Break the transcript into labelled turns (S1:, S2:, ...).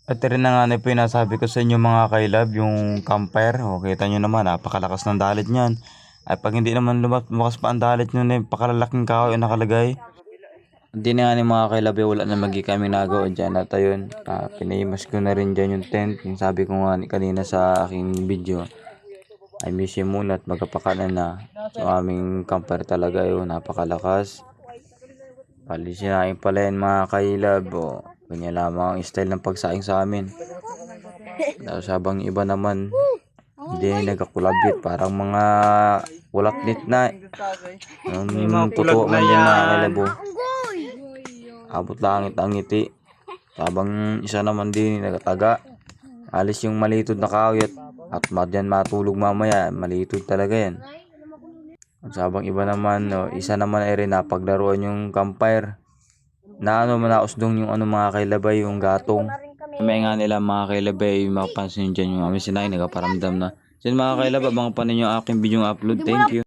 S1: At rin na nga na po yung nasabi ko sa inyo mga kailab, yung campfire. O, kita nyo naman, napakalakas ng dalit niyan. At pag hindi naman lumakas pa ang dalit nyo na pakalalaking kahoy yung nakalagay. Hindi na nga ni mga kailab, wala na magi kami nagawa dyan. At ayun, pinahimas ko na rin dyan yung tent. Yung sabi ko nga kanina sa aking video, ay miss you muna at magkapakanan na. Yung aming campfire talaga yun, napakalakas. Palisinain pala yan mga kailab. O, ganyan lamang ang style ng pagsaing sa amin. Tapos habang iba naman, hindi nagkakulabit. Parang mga kulaklit na. Yung totoo man din mga kailabo. Abot langit ang ngiti. Habang isa naman din nagataga. Alis yung malitod na kahoy at madyan matulog mamaya. Malitod talaga yan. At habang iba naman, no, isa naman ay rin napaglaruan yung campfire. Na ano, manausdong yung ano mga kailabay, yung gatong. May nga nila mga kailabay, mapapansin nyo dyan yung aming sinay, nagaparamdam na. So yun mga kailabay, abangan pa ninyo ang aking video upload. Thank you.